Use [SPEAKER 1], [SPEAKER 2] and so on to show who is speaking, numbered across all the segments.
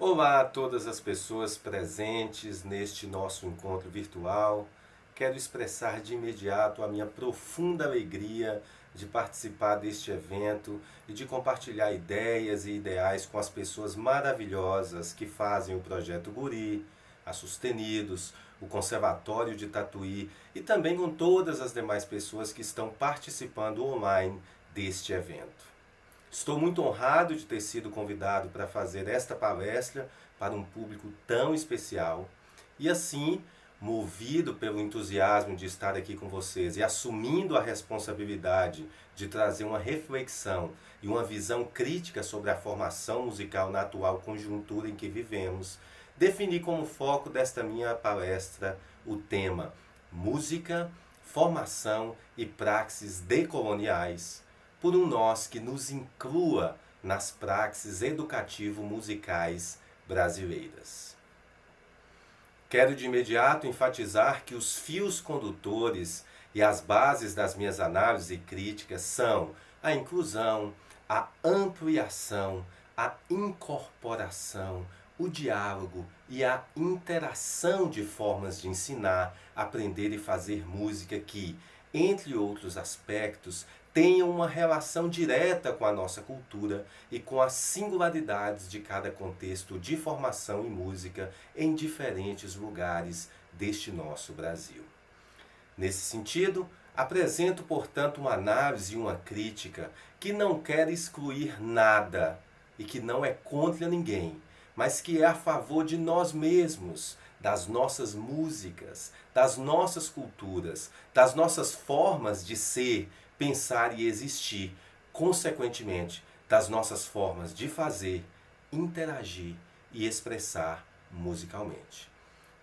[SPEAKER 1] Olá a todas as pessoas presentes neste nosso encontro virtual. Quero expressar de imediato a minha profunda alegria de participar deste evento e de compartilhar ideias e ideais com as pessoas maravilhosas que fazem o Projeto Guri, a Sustenidos, o Conservatório de Tatuí e também com todas as demais pessoas que estão participando online deste evento. Estou muito honrado de ter sido convidado para fazer esta palestra para um público tão especial e assim, movido pelo entusiasmo de estar aqui com vocês e assumindo a responsabilidade de trazer uma reflexão e uma visão crítica sobre a formação musical na atual conjuntura em que vivemos, defini como foco desta minha palestra o tema Música, Formação e Praxes Decoloniais, por um nós que nos inclua nas praxes educativo-musicais brasileiras. Quero de imediato enfatizar que os fios condutores e as bases das minhas análises e críticas são a inclusão, a ampliação, a incorporação, o diálogo e a interação de formas de ensinar, aprender e fazer música que, entre outros aspectos, tenham uma relação direta com a nossa cultura e com as singularidades de cada contexto de formação em música em diferentes lugares deste nosso Brasil. Nesse sentido, apresento, portanto, uma análise e uma crítica que não quer excluir nada e que não é contra ninguém, mas que é a favor de nós mesmos, das nossas músicas, das nossas culturas, das nossas formas de ser, pensar e existir, consequentemente, das nossas formas de fazer, interagir e expressar musicalmente.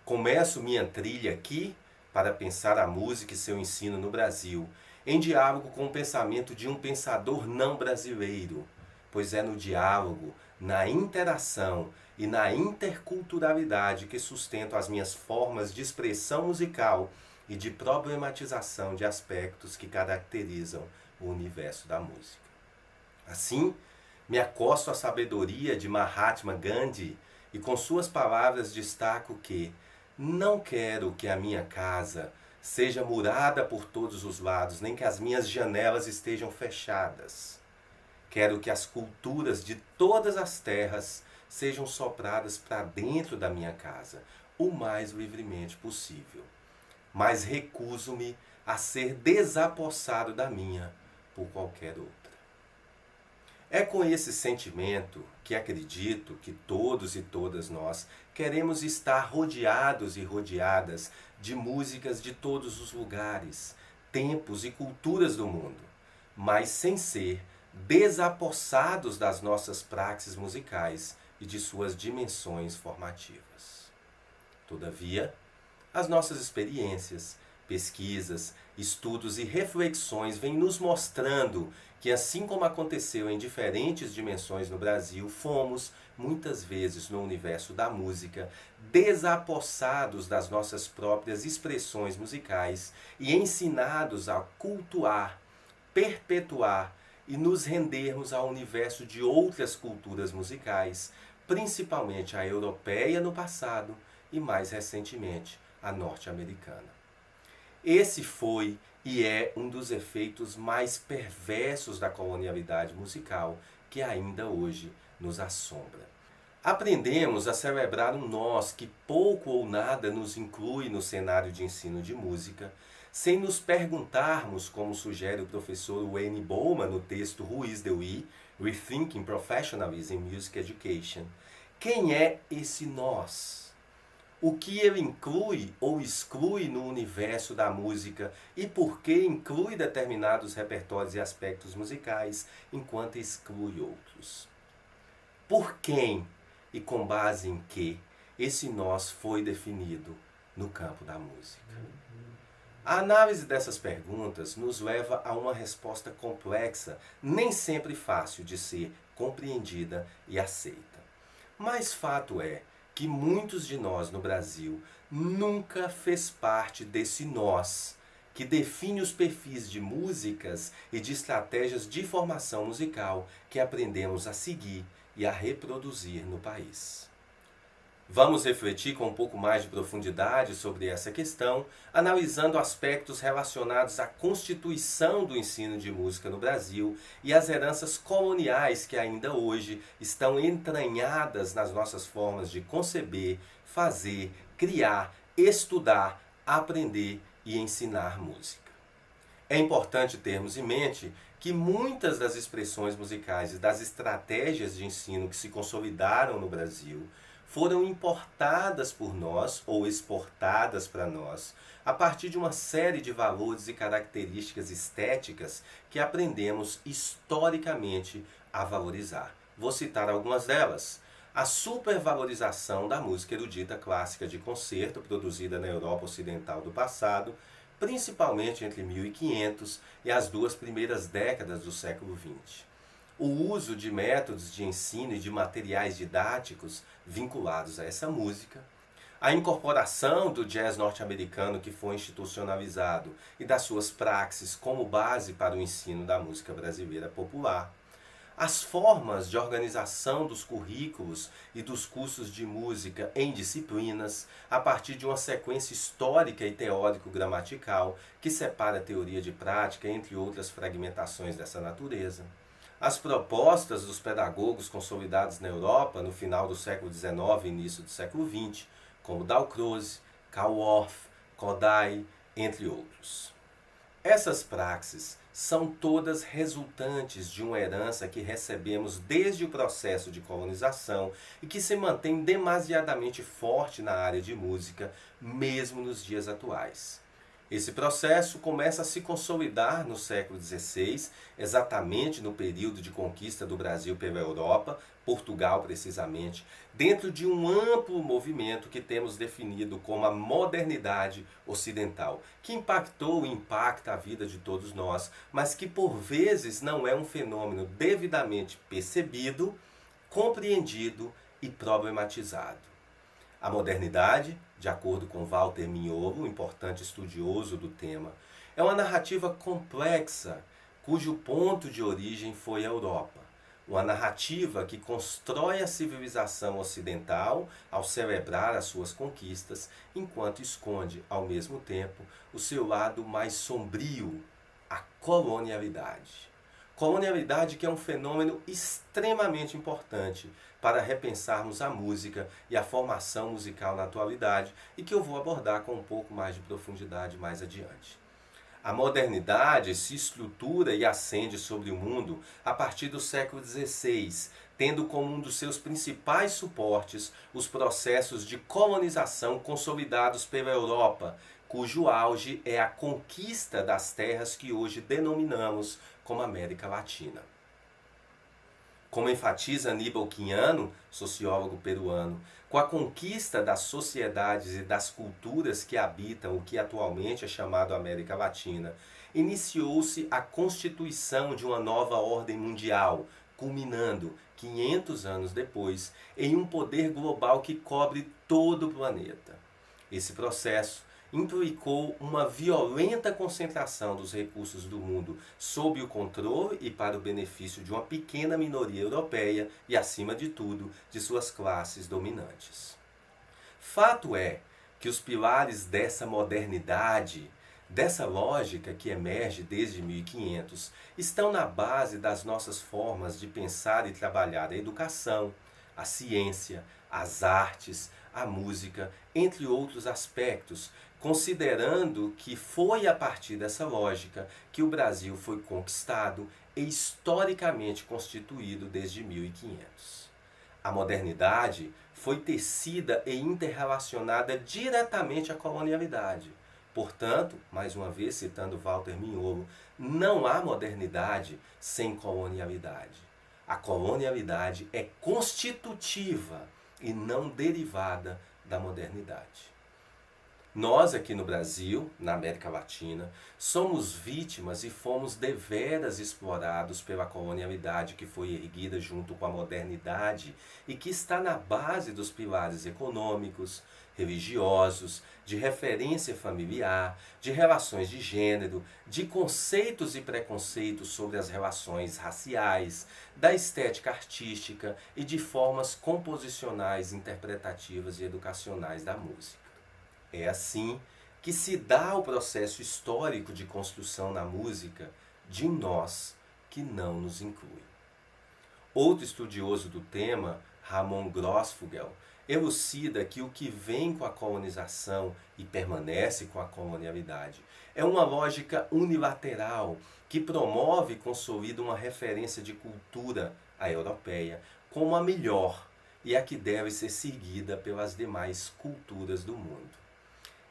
[SPEAKER 1] Começo minha trilha aqui para pensar a música e seu ensino no Brasil, em diálogo com o pensamento de um pensador não brasileiro, pois é no diálogo, na interação e na interculturalidade que sustento as minhas formas de expressão musical e de problematização de aspectos que caracterizam o universo da música. Assim, me acosto à sabedoria de Mahatma Gandhi e com suas palavras destaco que não quero que a minha casa seja murada por todos os lados, nem que as minhas janelas estejam fechadas. Quero que as culturas de todas as terras sejam sopradas para dentro da minha casa, o mais livremente possível. Mas recuso-me a ser desapossado da minha por qualquer outra. É com esse sentimento que acredito que todos e todas nós queremos estar rodeados e rodeadas de músicas de todos os lugares, tempos e culturas do mundo, mas sem ser desapossados das nossas praxes musicais e de suas dimensões formativas. Todavia, as nossas experiências, pesquisas, estudos e reflexões vêm nos mostrando que, assim como aconteceu em diferentes dimensões no Brasil, fomos, muitas vezes no universo da música, desapossados das nossas próprias expressões musicais e ensinados a cultuar, perpetuar e nos rendermos ao universo de outras culturas musicais, principalmente a europeia no passado e, mais recentemente, a norte-americana. Esse foi e é um dos efeitos mais perversos da colonialidade musical que ainda hoje nos assombra. Aprendemos a celebrar um nós que pouco ou nada nos inclui no cenário de ensino de música, sem nos perguntarmos, como sugere o professor Wayne Bowman no texto Who is the We? Rethinking Professionalism in Music Education. Quem é esse nós? O que ele inclui ou exclui no universo da música e por que inclui determinados repertórios e aspectos musicais enquanto exclui outros? Por quem e com base em que esse nós foi definido no campo da música? A análise dessas perguntas nos leva a uma resposta complexa, nem sempre fácil de ser compreendida e aceita. Mas fato é que muitos de nós no Brasil nunca fez parte desse nós que define os perfis de músicas e de estratégias de formação musical que aprendemos a seguir e a reproduzir no país. Vamos refletir com um pouco mais de profundidade sobre essa questão, analisando aspectos relacionados à constituição do ensino de música no Brasil e as heranças coloniais que ainda hoje estão entranhadas nas nossas formas de conceber, fazer, criar, estudar, aprender e ensinar música. É importante termos em mente que muitas das expressões musicais e das estratégias de ensino que se consolidaram no Brasil foram importadas por nós ou exportadas para nós a partir de uma série de valores e características estéticas que aprendemos historicamente a valorizar. Vou citar algumas delas. A supervalorização da música erudita clássica de concerto produzida na Europa Ocidental do passado, principalmente entre 1500 e as duas primeiras décadas do século XX. O uso de métodos de ensino e de materiais didáticos vinculados a essa música, a incorporação do jazz norte-americano que foi institucionalizado e das suas praxes como base para o ensino da música brasileira popular, as formas de organização dos currículos e dos cursos de música em disciplinas, a partir de uma sequência histórica e teórico-gramatical que separa a teoria de prática, entre outras fragmentações dessa natureza. As propostas dos pedagogos consolidados na Europa no final do século XIX e início do século XX, como Dalcroze, Carl Orff, Kodály, entre outros. Essas praxes são todas resultantes de uma herança que recebemos desde o processo de colonização e que se mantém demasiadamente forte na área de música, mesmo nos dias atuais. Esse processo começa a se consolidar no século XVI, exatamente no período de conquista do Brasil pela Europa, Portugal precisamente, dentro de um amplo movimento que temos definido como a modernidade ocidental, que impactou e impacta a vida de todos nós, mas que por vezes não é um fenômeno devidamente percebido, compreendido e problematizado. A modernidade, de acordo com Walter Mignolo, um importante estudioso do tema, é uma narrativa complexa, cujo ponto de origem foi a Europa. Uma narrativa que constrói a civilização ocidental ao celebrar as suas conquistas, enquanto esconde, ao mesmo tempo, o seu lado mais sombrio, a colonialidade. Colonialidade que é um fenômeno extremamente importante para repensarmos a música e a formação musical na atualidade e que eu vou abordar com um pouco mais de profundidade mais adiante. A modernidade se estrutura e ascende sobre o mundo a partir do século XVI, tendo como um dos seus principais suportes os processos de colonização consolidados pela Europa, cujo auge é a conquista das terras que hoje denominamos como América Latina. Como enfatiza Aníbal Quijano, sociólogo peruano, com a conquista das sociedades e das culturas que habitam o que atualmente é chamado América Latina, iniciou-se a constituição de uma nova ordem mundial, culminando, 500 anos depois, em um poder global que cobre todo o planeta. Esse processo implicou uma violenta concentração dos recursos do mundo sob o controle e para o benefício de uma pequena minoria europeia e, acima de tudo, de suas classes dominantes. Fato é que os pilares dessa modernidade, dessa lógica que emerge desde 1500, estão na base das nossas formas de pensar e trabalhar a educação, a ciência, as artes, a música, entre outros aspectos, considerando que foi a partir dessa lógica que o Brasil foi conquistado e historicamente constituído desde 1500. A modernidade foi tecida e interrelacionada diretamente à colonialidade. Portanto, mais uma vez citando Walter Mignolo, não há modernidade sem colonialidade. A colonialidade é constitutiva e não derivada da modernidade. Nós aqui no Brasil, na América Latina, somos vítimas e fomos deveras explorados pela colonialidade que foi erguida junto com a modernidade e que está na base dos pilares econômicos, religiosos, de referência familiar, de relações de gênero, de conceitos e preconceitos sobre as relações raciais, da estética artística e de formas composicionais, interpretativas e educacionais da música. É assim que se dá o processo histórico de construção na música de um nós que não nos inclui. Outro estudioso do tema, Ramon Grossfugel, elucida que o que vem com a colonização e permanece com a colonialidade é uma lógica unilateral que promove e consolida uma referência de cultura, a europeia, como a melhor e a que deve ser seguida pelas demais culturas do mundo.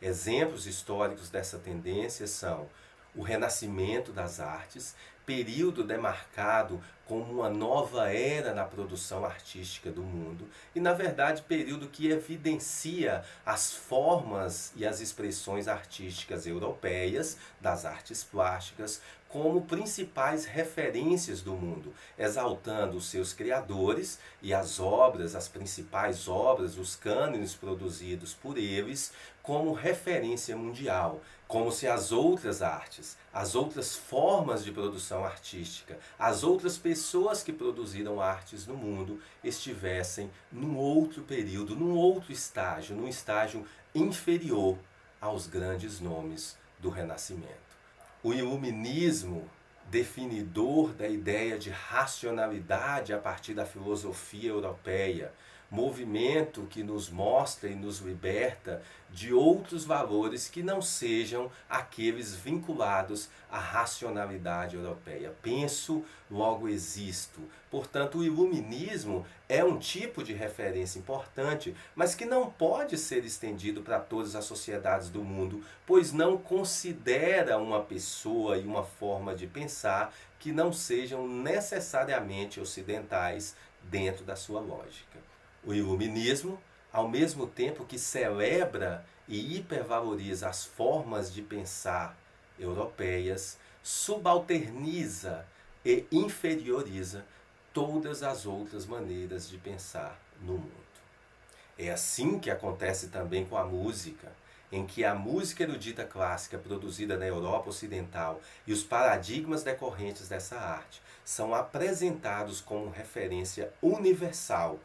[SPEAKER 1] Exemplos históricos dessa tendência são o renascimento das artes, período demarcado como uma nova era na produção artística do mundo e, na verdade, período que evidencia as formas e as expressões artísticas europeias das artes plásticas como principais referências do mundo, exaltando os seus criadores e as obras, as principais obras, os cânones produzidos por eles, como referência mundial, como se as outras artes, as outras formas de produção artística, as outras pessoas que produziram artes no mundo estivessem num outro período, num outro estágio, num estágio inferior aos grandes nomes do Renascimento. O iluminismo, definidor da ideia de racionalidade a partir da filosofia europeia, movimento que nos mostra e nos liberta de outros valores que não sejam aqueles vinculados à racionalidade europeia. Penso, logo existo. Portanto, o iluminismo é um tipo de referência importante, mas que não pode ser estendido para todas as sociedades do mundo, pois não considera uma pessoa e uma forma de pensar que não sejam necessariamente ocidentais dentro da sua lógica. O iluminismo, ao mesmo tempo que celebra e hipervaloriza as formas de pensar europeias, subalterniza e inferioriza todas as outras maneiras de pensar no mundo. É assim que acontece também com a música, em que a música erudita clássica produzida na Europa Ocidental e os paradigmas decorrentes dessa arte são apresentados como referência universal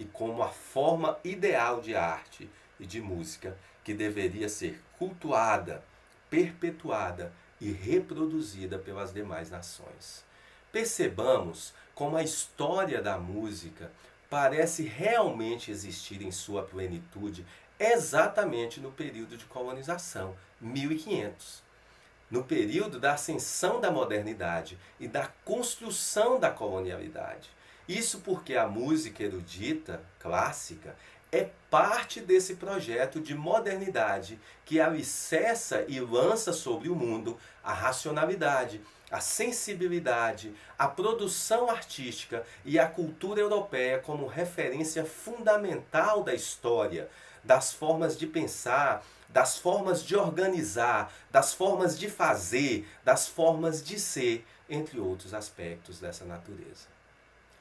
[SPEAKER 1] e como a forma ideal de arte e de música que deveria ser cultuada, perpetuada e reproduzida pelas demais nações. Percebamos como a história da música parece realmente existir em sua plenitude exatamente no período de colonização, 1500. No período da ascensão da modernidade e da construção da colonialidade. Isso porque a música erudita, clássica, é parte desse projeto de modernidade que alicerça e lança sobre o mundo a racionalidade, a sensibilidade, a produção artística e a cultura europeia como referência fundamental da história, das formas de pensar, das formas de organizar, das formas de fazer, das formas de ser, entre outros aspectos dessa natureza.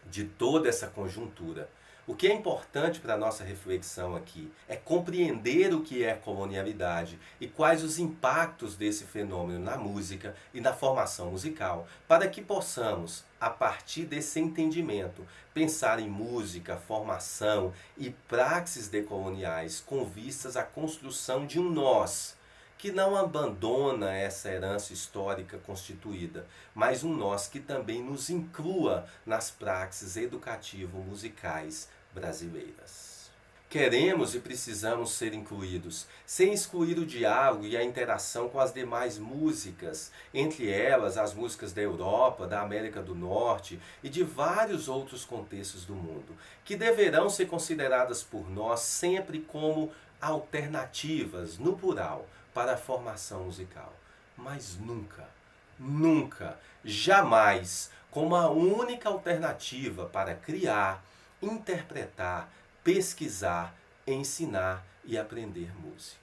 [SPEAKER 1] De toda essa conjuntura, o que é importante para a nossa reflexão aqui é compreender o que é colonialidade e quais os impactos desse fenômeno na música e na formação musical, para que possamos, a partir desse entendimento, pensar em música, formação e praxes decoloniais com vistas à construção de um nós, que não abandona essa herança histórica constituída, mas um nós que também nos inclua nas praxes educativo-musicais brasileiras. Queremos e precisamos ser incluídos, sem excluir o diálogo e a interação com as demais músicas, entre elas as músicas da Europa, da América do Norte e de vários outros contextos do mundo, que deverão ser consideradas por nós sempre como alternativas, no plural, para a formação musical, mas nunca, jamais como a única alternativa para criar, interpretar, pesquisar, ensinar e aprender música.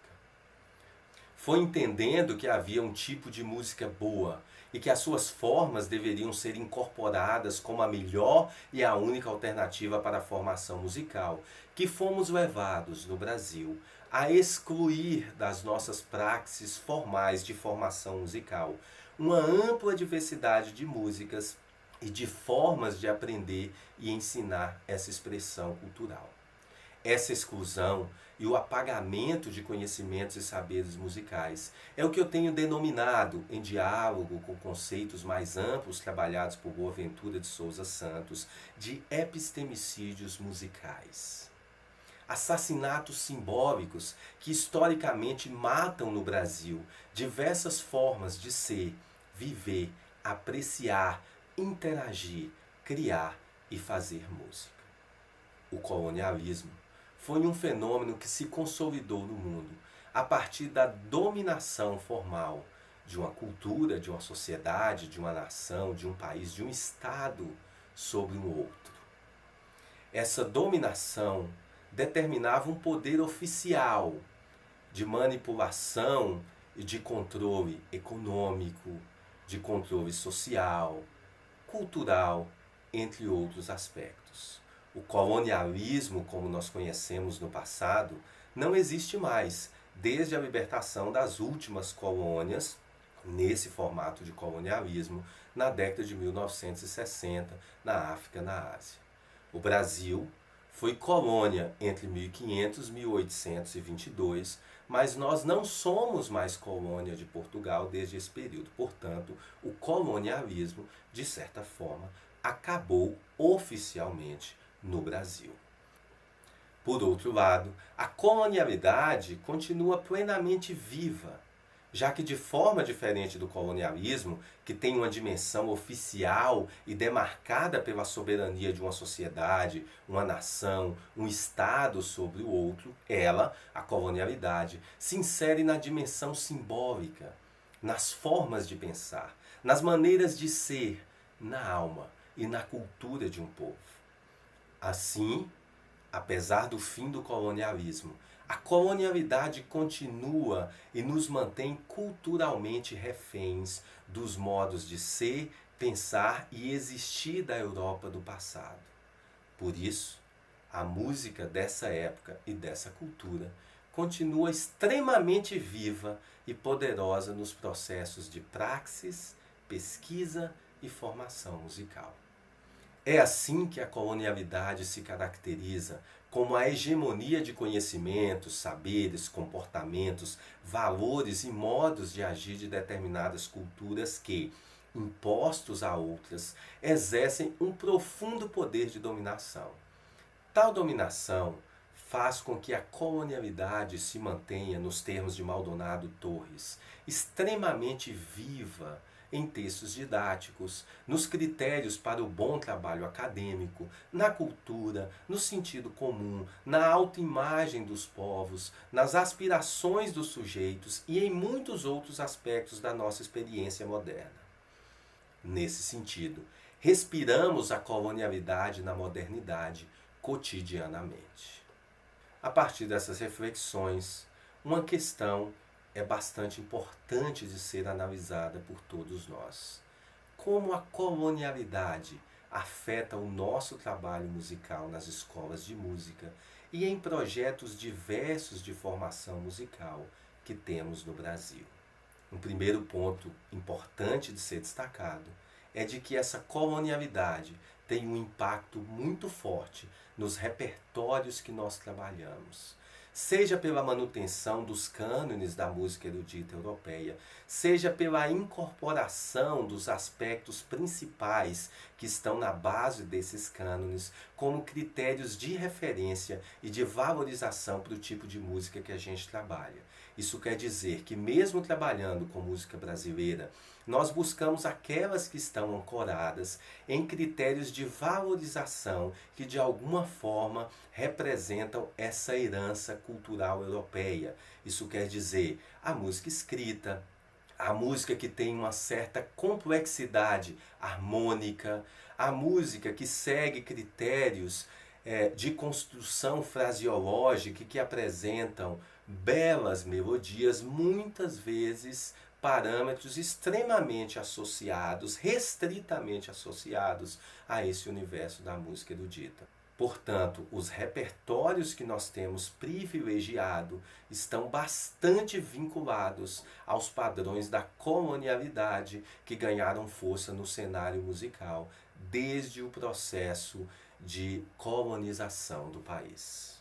[SPEAKER 1] foi entendendo que havia um tipo de música boa e que as suas formas deveriam ser incorporadas como a melhor e a única alternativa para a formação musical, que fomos levados no Brasil a excluir das nossas praxes formais de formação musical uma ampla diversidade de músicas e de formas de aprender e ensinar essa expressão cultural. Essa exclusão e o apagamento de conhecimentos e saberes musicais é o que eu tenho denominado, em diálogo com conceitos mais amplos trabalhados por Boaventura de Souza Santos, de epistemicídios musicais. Assassinatos simbólicos que historicamente matam no Brasil diversas formas de ser, viver, apreciar, interagir, criar e fazer música. O colonialismo foi um fenômeno que se consolidou no mundo a partir da dominação formal de uma cultura, de uma sociedade, de uma nação, de um país, de um Estado sobre um outro. Essa dominação determinava um poder oficial de manipulação e de controle econômico, de controle social, cultural, entre outros aspectos. O colonialismo, como nós conhecemos no passado, não existe mais, desde a libertação das últimas colônias, nesse formato de colonialismo, na década de 1960, na África, na Ásia. O Brasil foi colônia entre 1500 e 1822, mas nós não somos mais colônia de Portugal desde esse período. Portanto, o colonialismo, de certa forma, acabou oficialmente no Brasil. Por outro lado, a colonialidade continua plenamente viva, já que de forma diferente do colonialismo, que tem uma dimensão oficial e demarcada pela soberania de uma sociedade, uma nação, um Estado sobre o outro, ela, a colonialidade, se insere na dimensão simbólica, nas formas de pensar, nas maneiras de ser, na alma e na cultura de um povo. Assim, apesar do fim do colonialismo, a colonialidade continua e nos mantém culturalmente reféns dos modos de ser, pensar e existir da Europa do passado. Por isso, a música dessa época e dessa cultura continua extremamente viva e poderosa nos processos de praxis, pesquisa e formação musical. É assim que a colonialidade se caracteriza como a hegemonia de conhecimentos, saberes, comportamentos, valores e modos de agir de determinadas culturas que, impostos a outras, exercem um profundo poder de dominação. Tal dominação faz com que a colonialidade se mantenha, nos termos de Maldonado Torres, extremamente viva em textos didáticos, nos critérios para o bom trabalho acadêmico, na cultura, no sentido comum, na autoimagem dos povos, nas aspirações dos sujeitos e em muitos outros aspectos da nossa experiência moderna. Nesse sentido, respiramos a colonialidade na modernidade cotidianamente. A partir dessas reflexões, uma questão é bastante importante de ser analisada por todos nós. Como a colonialidade afeta o nosso trabalho musical nas escolas de música e em projetos diversos de formação musical que temos no Brasil. Um primeiro ponto importante de ser destacado é de que essa colonialidade tem um impacto muito forte nos repertórios que nós trabalhamos. Seja pela manutenção dos cânones da música erudita europeia, seja pela incorporação dos aspectos principais que estão na base desses cânones como critérios de referência e de valorização para o tipo de música que a gente trabalha. Isso quer dizer que mesmo trabalhando com música brasileira, nós buscamos aquelas que estão ancoradas em critérios de valorização que de alguma forma representam essa herança cultural europeia. Isso quer dizer a música escrita, a música que tem uma certa complexidade harmônica, a música que segue critérios de construção fraseológica que apresentam belas melodias, muitas vezes parâmetros extremamente associados, restritamente associados a esse universo da música erudita. Portanto, os repertórios que nós temos privilegiado estão bastante vinculados aos padrões da colonialidade que ganharam força no cenário musical desde o processo de colonização do país.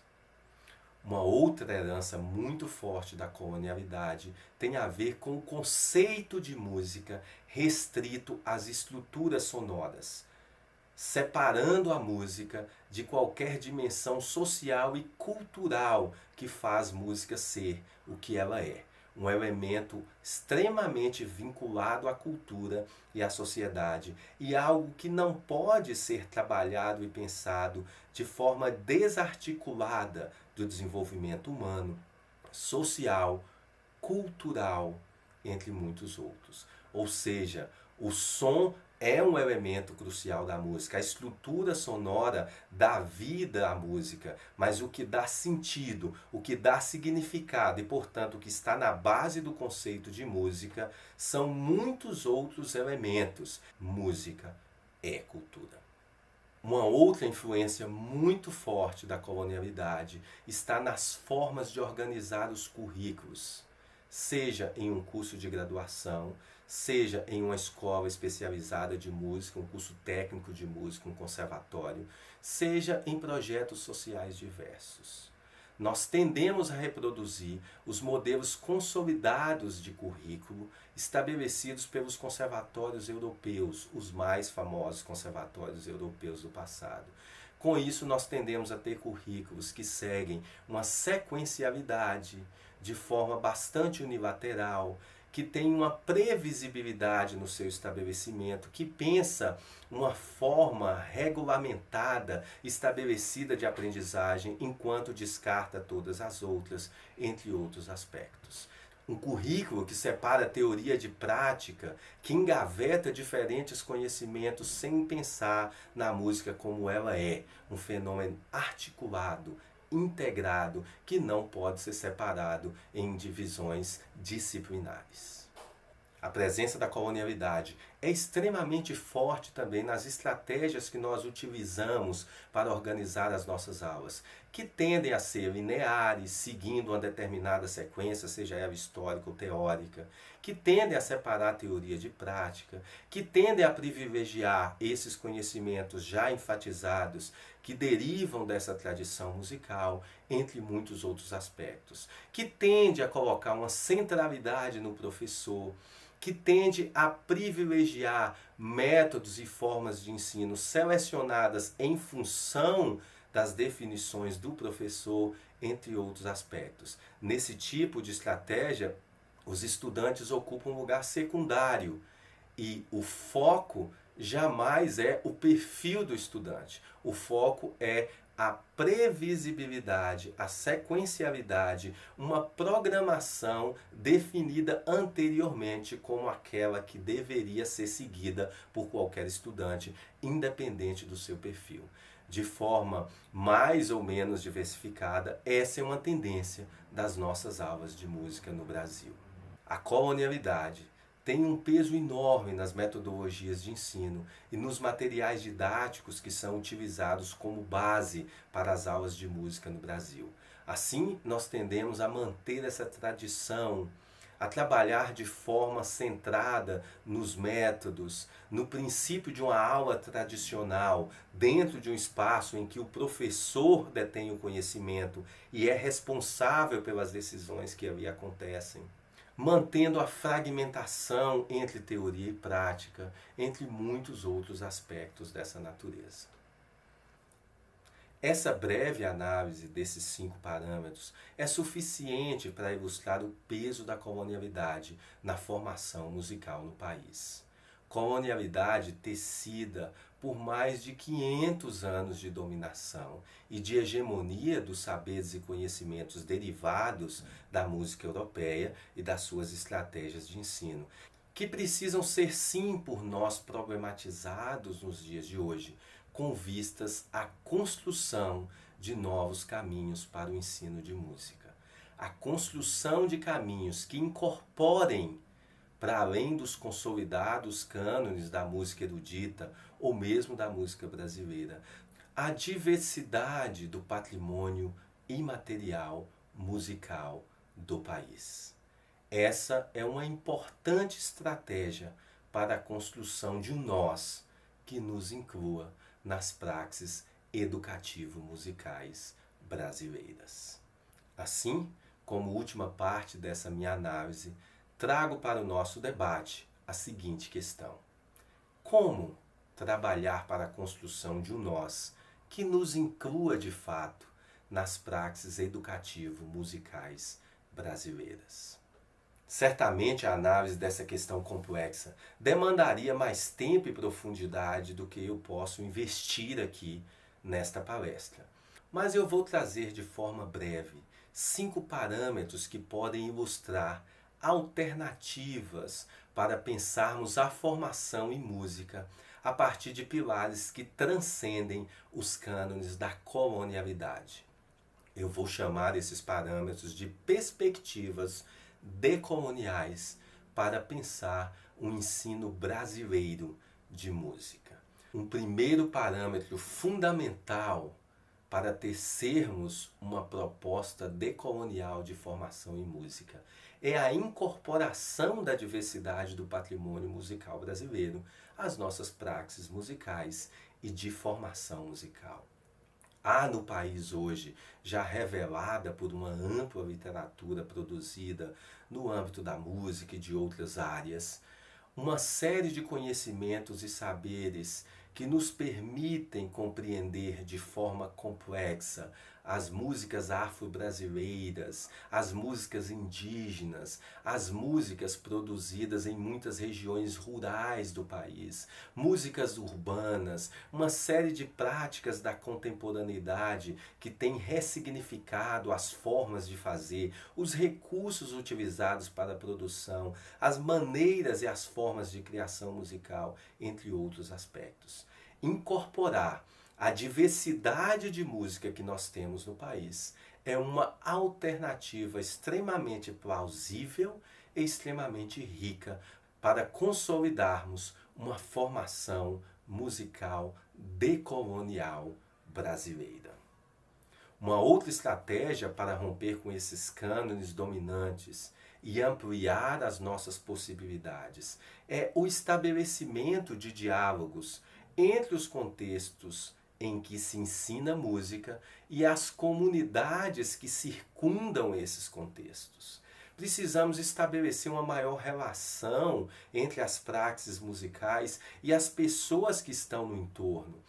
[SPEAKER 1] Uma outra herança muito forte da colonialidade tem a ver com o conceito de música restrito às estruturas sonoras, separando a música de qualquer dimensão social e cultural que faz música ser o que ela é. Um elemento extremamente vinculado à cultura e à sociedade, e algo que não pode ser trabalhado e pensado de forma desarticulada do desenvolvimento humano, social, cultural, entre muitos outros. Ou seja, o som é um elemento crucial da música, a estrutura sonora dá vida à música, mas o que dá sentido, o que dá significado e, portanto, o que está na base do conceito de música são muitos outros elementos. Música é cultura. Uma outra influência muito forte da colonialidade está nas formas de organizar os currículos, seja em um curso de graduação, seja em uma escola especializada de música, um curso técnico de música, um conservatório, seja em projetos sociais diversos. Nós tendemos a reproduzir os modelos consolidados de currículo estabelecidos pelos conservatórios europeus, os mais famosos conservatórios europeus do passado. Com isso, nós tendemos a ter currículos que seguem uma sequencialidade de forma bastante unilateral, que tem uma previsibilidade no seu estabelecimento, que pensa uma forma regulamentada, estabelecida de aprendizagem, enquanto descarta todas as outras, entre outros aspectos. Um currículo que separa teoria de prática, que engaveta diferentes conhecimentos sem pensar na música como ela é, um fenômeno articulado, integrado, que não pode ser separado em divisões disciplinares. A presença da colonialidade é extremamente forte também nas estratégias que nós utilizamos para organizar as nossas aulas, que tendem a ser lineares, seguindo uma determinada sequência, seja ela histórica ou teórica, que tendem a separar a teoria de prática, que tendem a privilegiar esses conhecimentos já enfatizados, que derivam dessa tradição musical, entre muitos outros aspectos, que tende a colocar uma centralidade no professor, que tende a privilegiar métodos e formas de ensino selecionadas em função das definições do professor, entre outros aspectos. Nesse tipo de estratégia, os estudantes ocupam um lugar secundário e o foco jamais é o perfil do estudante. O foco é a previsibilidade, a sequencialidade, uma programação definida anteriormente como aquela que deveria ser seguida por qualquer estudante, independente do seu perfil. De forma mais ou menos diversificada, essa é uma tendência das nossas aulas de música no Brasil. A colonialidade tem um peso enorme nas metodologias de ensino e nos materiais didáticos que são utilizados como base para as aulas de música no Brasil. Assim, nós tendemos a manter essa tradição, a trabalhar de forma centrada nos métodos, no princípio de uma aula tradicional, dentro de um espaço em que o professor detém o conhecimento e é responsável pelas decisões que ali acontecem, mantendo a fragmentação entre teoria e prática, entre muitos outros aspectos dessa natureza. Essa breve análise desses 5 parâmetros é suficiente para ilustrar o peso da colonialidade na formação musical no país. Colonialidade tecida por mais de 500 anos de dominação e de hegemonia dos saberes e conhecimentos derivados da música europeia e das suas estratégias de ensino, que precisam ser sim por nós problematizados nos dias de hoje, com vistas à construção de novos caminhos para o ensino de música. A construção de caminhos que incorporem, para além dos consolidados cânones da música erudita ou mesmo da música brasileira, a diversidade do patrimônio imaterial musical do país. Essa é uma importante estratégia para a construção de um nós que nos inclua nas praxes educativo-musicais brasileiras. Assim, como última parte dessa minha análise, trago para o nosso debate a seguinte questão: como trabalhar para a construção de um nós que nos inclua de fato nas praxes educativo-musicais brasileiras? Certamente a análise dessa questão complexa demandaria mais tempo e profundidade do que eu posso investir aqui nesta palestra. Mas eu vou trazer de forma breve 5 parâmetros que podem ilustrar alternativas para pensarmos a formação em música a partir de pilares que transcendem os cânones da colonialidade. Eu vou chamar esses parâmetros de perspectivas decoloniais para pensar um ensino brasileiro de música. Um primeiro parâmetro fundamental para tecermos uma proposta decolonial de formação em música é a incorporação da diversidade do patrimônio musical brasileiro às nossas praxes musicais e de formação musical. Há no país hoje, já revelada por uma ampla literatura produzida no âmbito da música e de outras áreas, uma série de conhecimentos e saberes que nos permitem compreender de forma complexa as músicas afro-brasileiras, as músicas indígenas, as músicas produzidas em muitas regiões rurais do país, músicas urbanas, uma série de práticas da contemporaneidade que têm ressignificado as formas de fazer, os recursos utilizados para a produção, as maneiras e as formas de criação musical, entre outros aspectos. Incorporar a diversidade de música que nós temos no país é uma alternativa extremamente plausível e extremamente rica para consolidarmos uma formação musical decolonial brasileira. Uma outra estratégia para romper com esses cânones dominantes e ampliar as nossas possibilidades é o estabelecimento de diálogos entre os contextos em que se ensina música e as comunidades que circundam esses contextos. Precisamos estabelecer uma maior relação entre as praxes musicais e as pessoas que estão no entorno,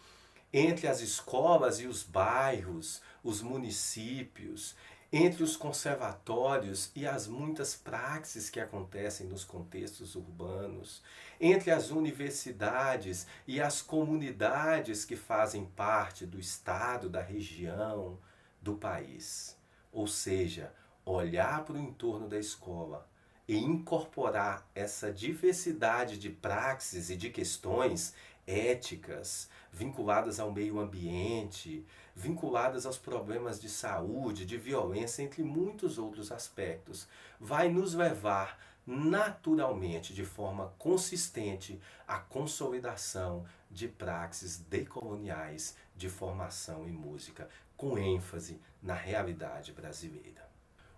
[SPEAKER 1] entre as escolas e os bairros, os municípios, entre os conservatórios e as muitas praxes que acontecem nos contextos urbanos, entre as universidades e as comunidades que fazem parte do estado, da região, do país. Ou seja, olhar para o entorno da escola e incorporar essa diversidade de praxes e de questões éticas, vinculadas ao meio ambiente, vinculadas aos problemas de saúde, de violência, entre muitos outros aspectos, vai nos levar naturalmente, de forma consistente, à consolidação de praxes decoloniais de formação em música, com ênfase na realidade brasileira.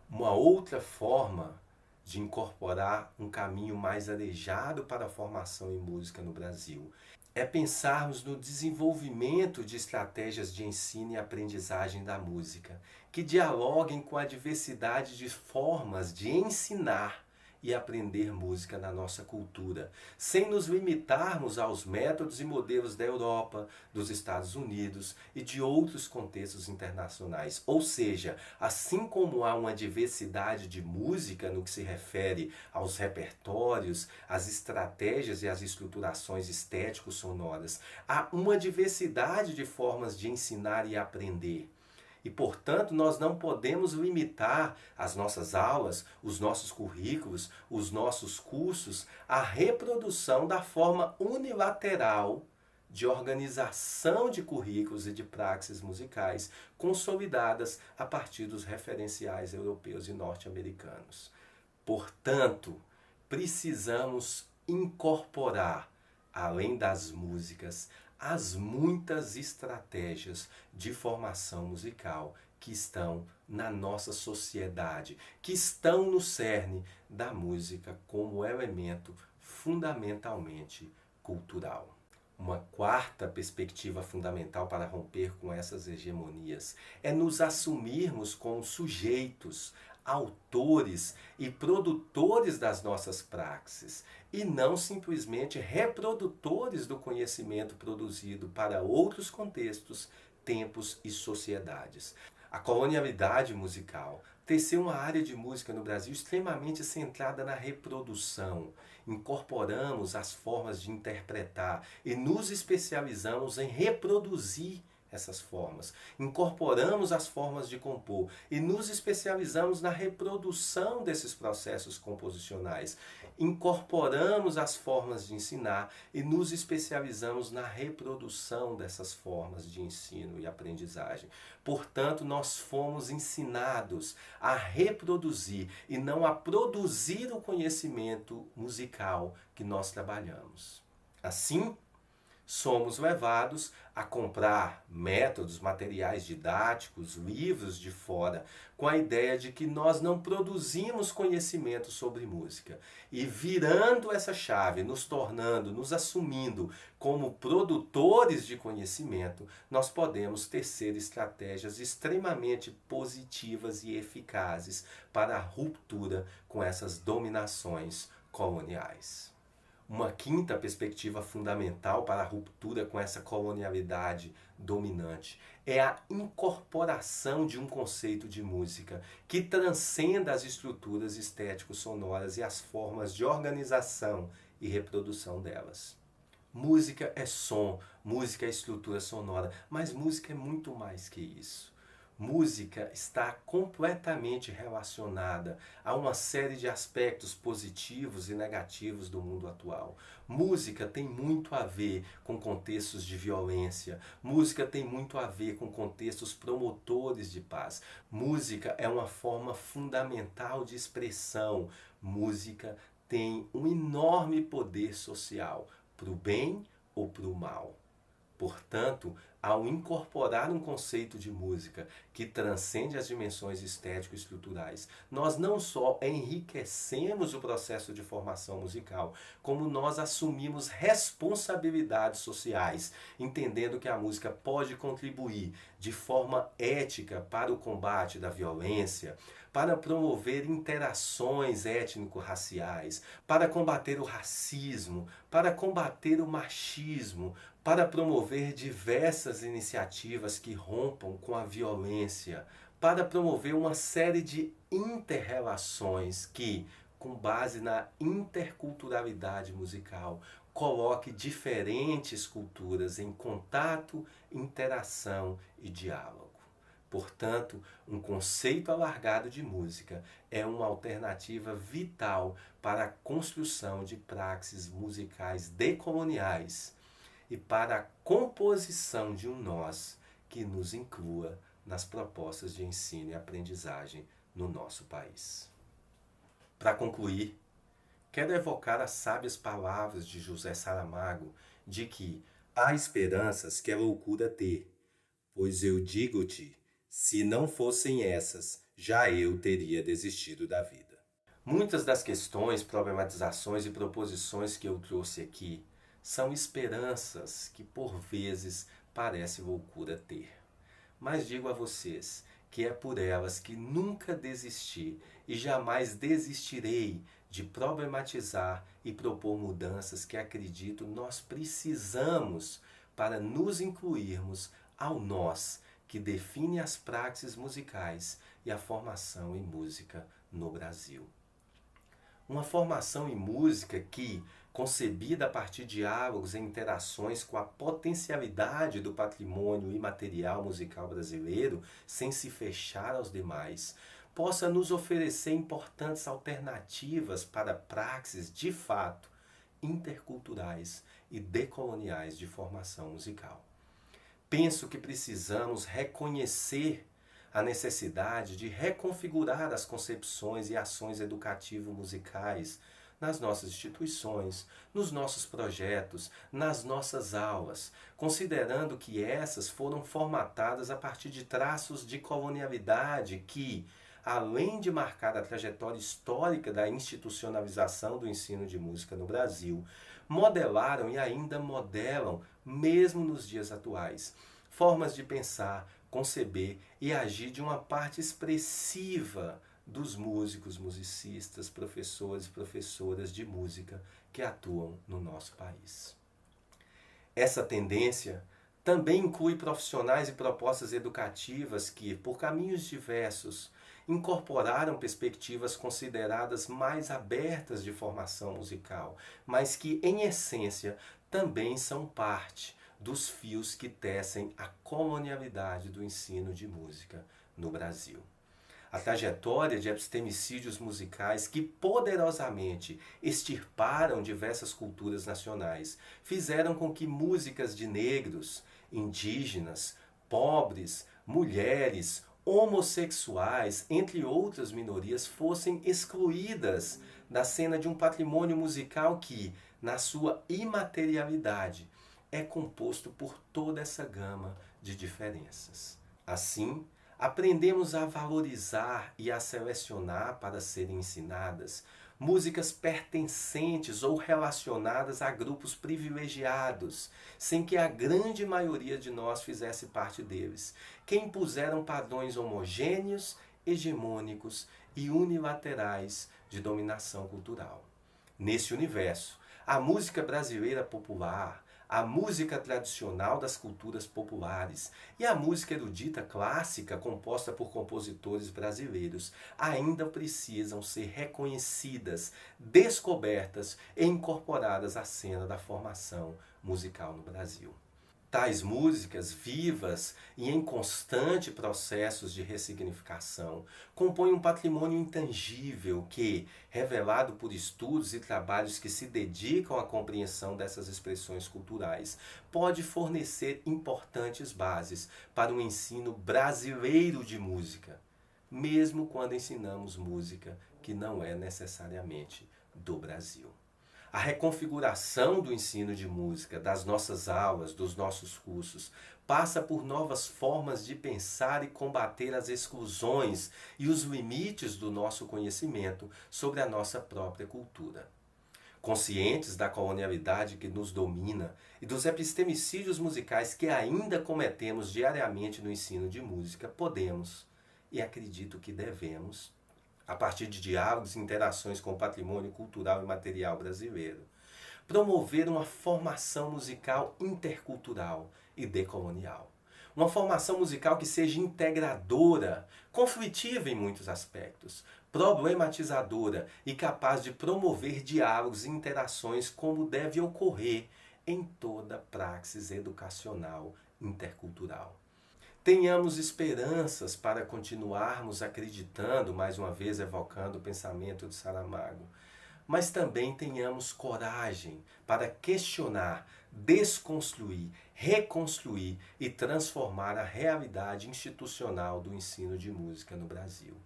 [SPEAKER 1] Uma outra forma de incorporar um caminho mais arejado para a formação em música no Brasil é pensarmos no desenvolvimento de estratégias de ensino e aprendizagem da música, que dialoguem com a diversidade de formas de ensinar e aprender música na nossa cultura, sem nos limitarmos aos métodos e modelos da Europa, dos Estados Unidos e de outros contextos internacionais. Ou seja, assim como há uma diversidade de música no que se refere aos repertórios, às estratégias e às estruturações estético-sonoras, há uma diversidade de formas de ensinar e aprender. E, portanto, nós não podemos limitar as nossas aulas, os nossos currículos, os nossos cursos à reprodução da forma unilateral de organização de currículos e de praxes musicais consolidadas a partir dos referenciais europeus e norte-americanos. Portanto, precisamos incorporar, além das músicas, as muitas estratégias de formação musical que estão na nossa sociedade, que estão no cerne da música como elemento fundamentalmente cultural. Uma quarta perspectiva fundamental para romper com essas hegemonias é nos assumirmos como sujeitos, autores e produtores das nossas praxes, e não simplesmente reprodutores do conhecimento produzido para outros contextos, tempos e sociedades. A colonialidade musical teceu uma área de música no Brasil extremamente centrada na reprodução. Incorporamos as formas de interpretar e nos especializamos em reproduzir essas formas. Incorporamos as formas de compor e nos especializamos na reprodução desses processos composicionais. Incorporamos as formas de ensinar e nos especializamos na reprodução dessas formas de ensino e aprendizagem. Portanto, nós fomos ensinados a reproduzir e não a produzir o conhecimento musical que nós trabalhamos. Assim, somos levados a comprar métodos, materiais didáticos, livros de fora, com a ideia de que nós não produzimos conhecimento sobre música. E virando essa chave, nos tornando, nos assumindo como produtores de conhecimento, nós podemos tecer estratégias extremamente positivas e eficazes para a ruptura com essas dominações coloniais. Uma quinta perspectiva fundamental para a ruptura com essa colonialidade dominante é a incorporação de um conceito de música que transcenda as estruturas estético-sonoras e as formas de organização e reprodução delas. Música é som, música é estrutura sonora, mas música é muito mais que isso. Música está completamente relacionada a uma série de aspectos positivos e negativos do mundo atual. Música tem muito a ver com contextos de violência. Música tem muito a ver com contextos promotores de paz. Música é uma forma fundamental de expressão. Música tem um enorme poder social, para o bem ou para o mal. Portanto, ao incorporar um conceito de música que transcende as dimensões estético-estruturais, nós não só enriquecemos o processo de formação musical, como nós assumimos responsabilidades sociais, entendendo que a música pode contribuir de forma ética para o combate da violência, para promover interações étnico-raciais, para combater o racismo, para combater o machismo, para promover diversas iniciativas que rompam com a violência, para promover uma série de interrelações que, com base na interculturalidade musical, coloque diferentes culturas em contato, interação e diálogo. Portanto, um conceito alargado de música é uma alternativa vital para a construção de praxes musicais decoloniais e para a composição de um nós que nos inclua nas propostas de ensino e aprendizagem no nosso país. Para concluir, quero evocar as sábias palavras de José Saramago de que há esperanças que é loucura ter, pois eu digo-te, se não fossem essas, já eu teria desistido da vida. Muitas das questões, problematizações e proposições que eu trouxe aqui são esperanças que por vezes parece loucura ter. Mas digo a vocês que é por elas que nunca desisti e jamais desistirei de problematizar e propor mudanças que acredito nós precisamos para nos incluirmos ao nós que define as praxes musicais e a formação em música no Brasil. Uma formação em música que, concebida a partir de diálogos e interações com a potencialidade do patrimônio imaterial musical brasileiro, sem se fechar aos demais, possa nos oferecer importantes alternativas para praxes de fato interculturais e decoloniais de formação musical. Penso que precisamos reconhecer a necessidade de reconfigurar as concepções e ações educativo-musicais nas nossas instituições, nos nossos projetos, nas nossas aulas, considerando que essas foram formatadas a partir de traços de colonialidade que, além de marcar a trajetória histórica da institucionalização do ensino de música no Brasil, modelaram e ainda modelam, mesmo nos dias atuais, formas de pensar, conceber e agir de uma parte expressiva dos músicos, musicistas, professores e professoras de música que atuam no nosso país. Essa tendência também inclui profissionais e propostas educativas que, por caminhos diversos, incorporaram perspectivas consideradas mais abertas de formação musical, mas que, em essência, também são parte dos fios que tecem a colonialidade do ensino de música no Brasil. A trajetória de epistemicídios musicais que poderosamente extirparam diversas culturas nacionais fizeram com que músicas de negros, indígenas, pobres, mulheres, homossexuais, entre outras minorias, fossem excluídas da cena de um patrimônio musical que, na sua imaterialidade, é composto por toda essa gama de diferenças. Assim, aprendemos a valorizar e a selecionar para serem ensinadas músicas pertencentes ou relacionadas a grupos privilegiados, sem que a grande maioria de nós fizesse parte deles, que impuseram padrões homogêneos, hegemônicos e unilaterais de dominação cultural. Nesse universo, a música brasileira popular, a música tradicional das culturas populares e a música erudita clássica composta por compositores brasileiros ainda precisam ser reconhecidas, descobertas e incorporadas à cena da formação musical no Brasil. Tais músicas, vivas e em constante processos de ressignificação, compõem um patrimônio intangível que, revelado por estudos e trabalhos que se dedicam à compreensão dessas expressões culturais, pode fornecer importantes bases para um ensino brasileiro de música, mesmo quando ensinamos música que não é necessariamente do Brasil. A reconfiguração do ensino de música, das nossas aulas, dos nossos cursos, passa por novas formas de pensar e combater as exclusões e os limites do nosso conhecimento sobre a nossa própria cultura. Conscientes da colonialidade que nos domina e dos epistemicídios musicais que ainda cometemos diariamente no ensino de música, podemos, e acredito que devemos, a partir de diálogos e interações com o patrimônio cultural e material brasileiro, promover uma formação musical intercultural e decolonial. Uma formação musical que seja integradora, conflitiva em muitos aspectos, problematizadora e capaz de promover diálogos e interações como deve ocorrer em toda praxis educacional intercultural. Tenhamos esperanças para continuarmos acreditando, mais uma vez evocando o pensamento de Saramago, mas também tenhamos coragem para questionar, desconstruir, reconstruir e transformar a realidade institucional do ensino de música no Brasil.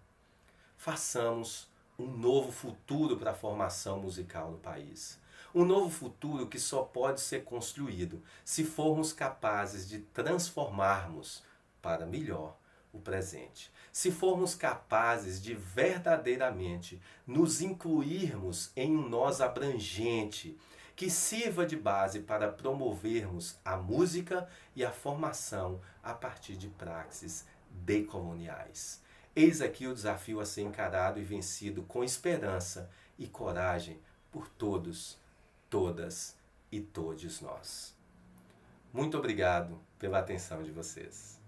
[SPEAKER 1] Façamos um novo futuro para a formação musical no país. Um novo futuro que só pode ser construído se formos capazes de transformarmos para melhor o presente. Se formos capazes de verdadeiramente nos incluirmos em um nós abrangente, que sirva de base para promovermos a música e a formação a partir de praxes decoloniais. Eis aqui o desafio a ser encarado e vencido com esperança e coragem por todos, todas e todes nós. Muito obrigado pela atenção de vocês.